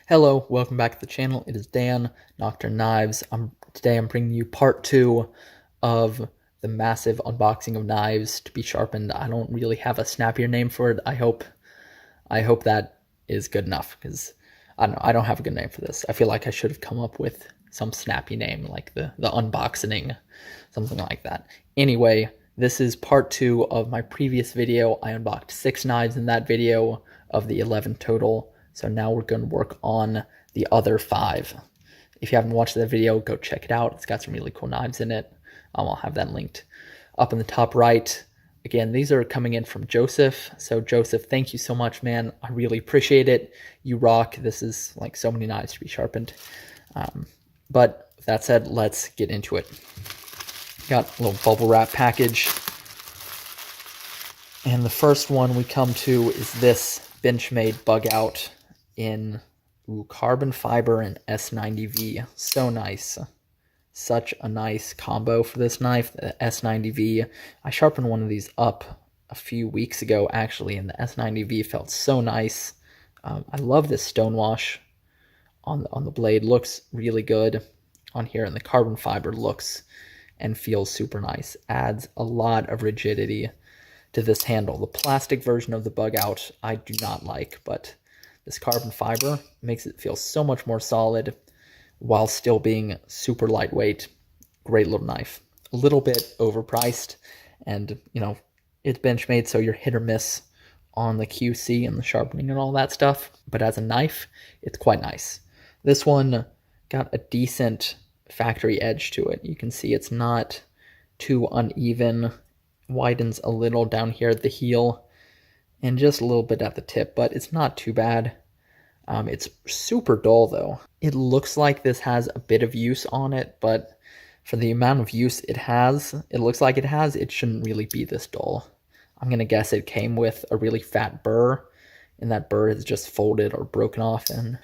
Hello, welcome back to the channel. It is Dan, Nocturne Knives. Today I'm bringing you part 2 of the massive unboxing of knives to be sharpened. I don't really have a snappier name for it. I hope that is good enough, because I don't have a good name for this. I feel like I should have come up with some snappy name, like the unboxing, something like that. Anyway, this is part 2 of my previous video. I unboxed 6 knives in that video of the 11 total. So now we're going to work on the other 5. If you haven't watched that video, go check it out. It's got some really cool knives in it. I'll have that linked up in the top right. Again, these are coming in from Joseph. So Joseph, thank you so much, man. I really appreciate it. You rock. This is like so many knives to be sharpened. But with that said, let's get into it. Got a little bubble wrap package. And the first one we come to is this Benchmade Bugout in carbon fiber and S90V. So nice. Such a nice combo for this knife. The S90V, I sharpened one of these up a few weeks ago actually, and the S90V felt so nice. I love this stonewash on the blade. Looks really good on here, and the carbon fiber looks and feels super nice. Adds a lot of rigidity to this handle. The plastic version of the Bugout I do not like, but this carbon fiber makes it feel so much more solid while still being super lightweight. Great little knife. A little bit overpriced, and you know, it's Benchmade, so you're hit or miss on the QC and the sharpening and all that stuff, but as a knife, it's quite nice. This one got a decent factory edge to it. You can see it's not too uneven. Widens a little down here at the heel and just a little bit at the tip, but it's not too bad. It's super dull though. It looks like this has a bit of use on it, but for the amount of use it looks like it has, it shouldn't really be this dull. I'm gonna guess it came with a really fat burr, and that burr is just folded or broken off and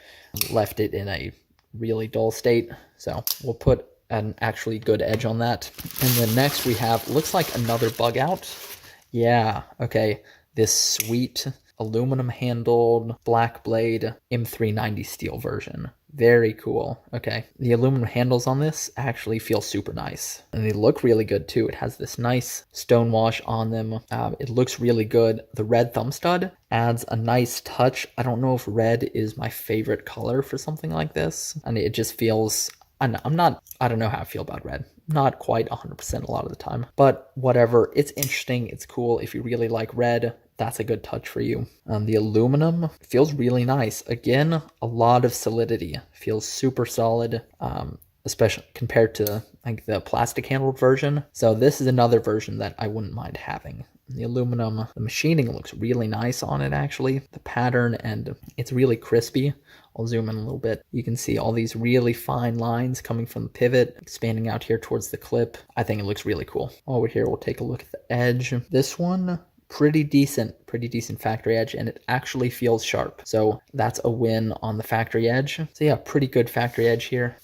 left it in a really dull state. So we'll put an actually good edge on that. And then next we have, looks like another Bugout. Yeah, okay. This sweet aluminum handled black blade M390 steel version. Very cool. Okay, the aluminum handles on this actually feel super nice, and they look really good too. It has this nice stonewash on them. It looks really good. The red thumb stud adds a nice touch. I don't know if red is my favorite color for something like this, and it just feels, I don't know how I feel about red. Not quite 100% a lot of the time, but whatever. It's interesting. It's cool. If you really like red, that's a good touch for you. The aluminum feels really nice. Again, a lot of solidity. Feels super solid, especially compared to like the plastic handled version. So this is another version that I wouldn't mind having. The aluminum, the machining looks really nice on it actually. The pattern, and it's really crispy. I'll zoom in a little bit. You can see all these really fine lines coming from the pivot, expanding out here towards the clip. I think it looks really cool. Over here, we'll take a look at the edge. This one, pretty decent factory edge, and it actually feels sharp. So that's a win on the factory edge. So yeah, pretty good factory edge here.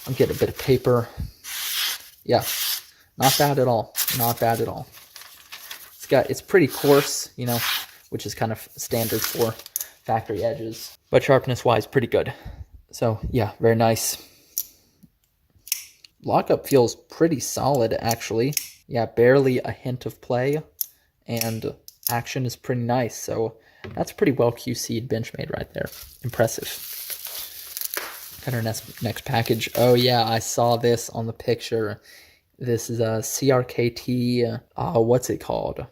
I'll get a bit of paper. Yeah, not bad at all. Not bad at all. It's pretty coarse, you know, which is kind of standard for factory edges, but sharpness wise, pretty good. So yeah, very nice. Lockup feels pretty solid actually. Yeah, barely a hint of play, and action is pretty nice. So that's pretty well QC'd Benchmade right there. Impressive. Got our next package. Oh yeah, I saw this on the picture. This is a CRKT, what's it called?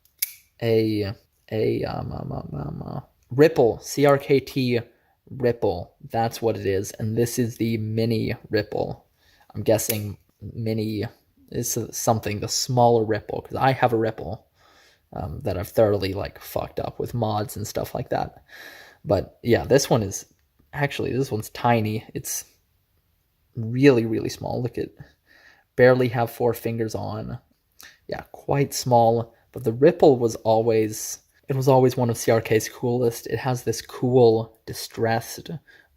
Ripple, CRKT Ripple. That's what it is. And this is the mini Ripple. I'm guessing mini is something, the smaller Ripple, because I have a Ripple that I've thoroughly like fucked up with mods and stuff like that. But yeah, this one's tiny. It's really, really small. Look at, barely have 4 fingers on. Yeah, quite small. But the Ripple was always one of CRK's coolest. It has this cool distressed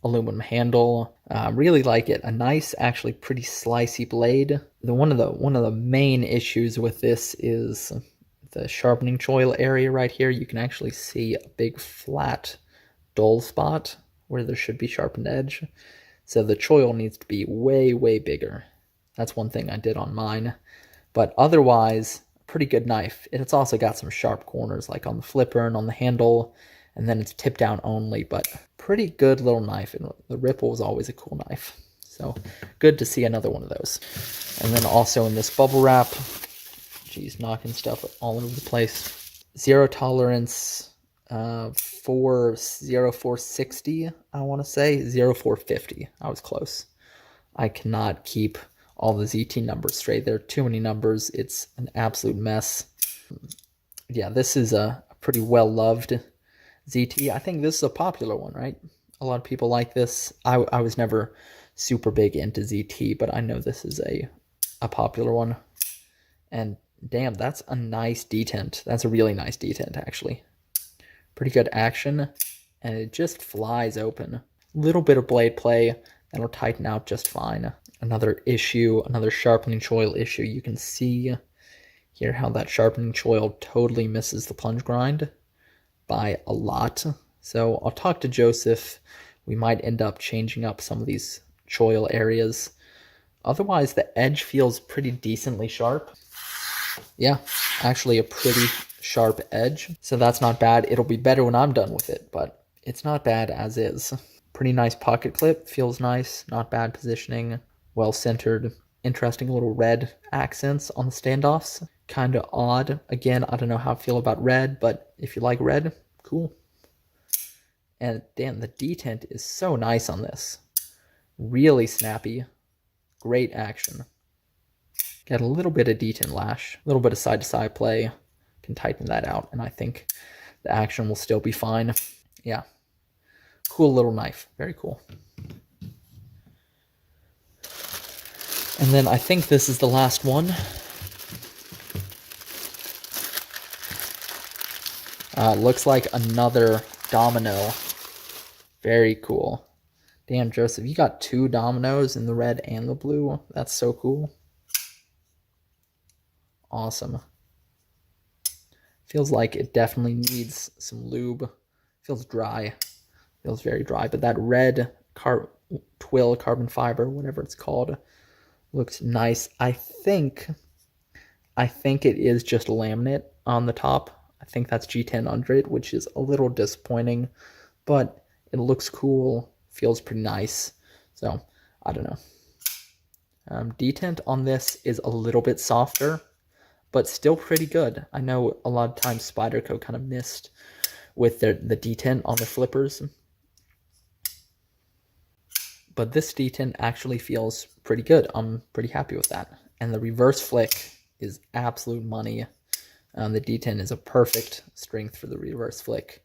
aluminum handle. Really like it. A nice, actually pretty slicey blade. One of the main issues with this is the sharpening choil area right here. You can actually see a big flat dull spot where there should be sharpened edge. So the choil needs to be way, way bigger. That's one thing I did on mine. But otherwise, pretty good knife. It's also got some sharp corners, like on the flipper and on the handle, and then it's tip down only, but pretty good little knife. And the Ripple is always a cool knife. So good to see another one of those. And then also in this bubble wrap, geez, knocking stuff all over the place. Zero tolerance, 0460, I want to say. 0450, I was close. I cannot keep all the ZT numbers straight. There are too many numbers. It's an absolute mess. Yeah, this is a pretty well-loved ZT. I think this is a popular one, right? A lot of people like this. I was never super big into ZT, but I know this is a popular one. And damn, that's a nice detent. That's a really nice detent, actually. Pretty good action, and it just flies open. Little bit of blade play, that'll tighten out just fine. Another issue, another sharpening choil issue. You can see here how that sharpening choil totally misses the plunge grind by a lot. So I'll talk to Joseph. We might end up changing up some of these choil areas. Otherwise, the edge feels pretty decently sharp. Yeah, actually a pretty sharp edge. So that's not bad. It'll be better when I'm done with it, but it's not bad as is. Pretty nice pocket clip. Feels nice. Not bad positioning. Well centered. Interesting little red accents on the standoffs. Kind of odd. Again, I don't know how I feel about red, but if you like red, cool. And damn, the detent is so nice on this. Really snappy. Great action. Got a little bit of detent lash. A little bit of side-to-side play. Can tighten that out, and I think the action will still be fine. Yeah. Cool little knife. Very cool. And then I think this is the last one. Looks like another domino. Very cool. Damn, Joseph, you got 2 dominoes in the red and the blue. That's so cool. Awesome. Feels like it definitely needs some lube. Feels dry. Feels very dry. But that red twill carbon fiber, whatever it's called, looks nice. I think it is just laminate on the top. I think that's G1000, which is a little disappointing, but it looks cool. Feels pretty nice. So I don't know. Detent on this is a little bit softer, but still pretty good. I know a lot of times Spyderco kind of missed with the detent on the flippers, but this detent actually feels pretty good. I'm pretty happy with that. And the reverse flick is absolute money. The detent is a perfect strength for the reverse flick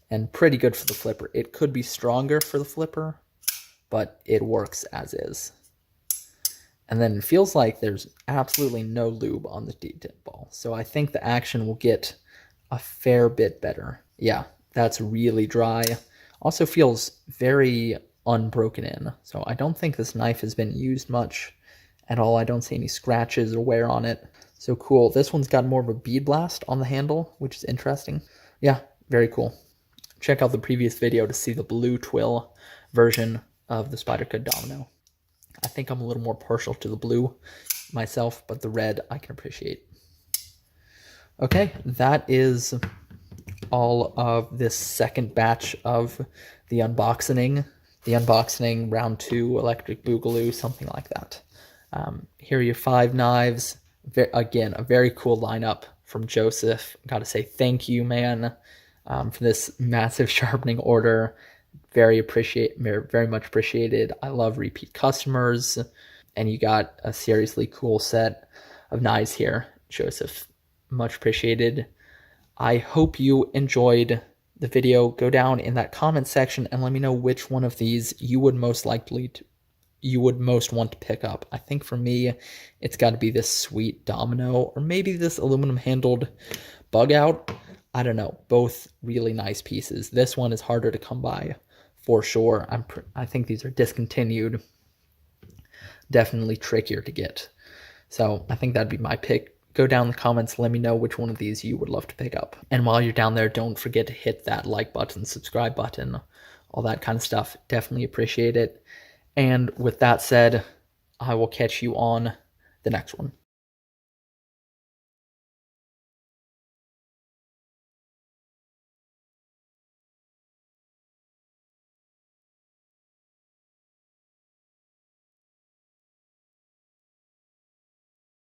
and pretty good for the flipper. It could be stronger for the flipper, but it works as is. And then it feels like there's absolutely no lube on the detent ball. So I think the action will get a fair bit better. Yeah, that's really dry. Also feels very unbroken in. So I don't think this knife has been used much at all. I don't see any scratches or wear on it. So cool. This one's got more of a bead blast on the handle, which is interesting. Yeah, very cool. Check out the previous video to see the blue twill version of the Spyderco Domino. I think I'm a little more partial to the blue myself, but the red I can appreciate. Okay, that is all of this second batch of the unboxing. The unboxing round 2 electric boogaloo, something like that. Here are your 5 knives. Again, a very cool lineup from Joseph. Got to say thank you, man, for this massive sharpening order. Very much appreciated. I love repeat customers, and you got a seriously cool set of knives here, Joseph. Much appreciated. I hope you enjoyed the video. Go down in that comment section and let me know which one of these you would most want to pick up. I think for me, it's got to be this sweet domino, or maybe this aluminum handled bug out. I don't know. Both really nice pieces. This one is harder to come by for sure. I think these are discontinued. Definitely trickier to get. So I think that'd be my pick. Go down in the comments, let me know which one of these you would love to pick up. And while you're down there, don't forget to hit that like button, subscribe button, all that kind of stuff. Definitely appreciate it. And with that said, I will catch you on the next one.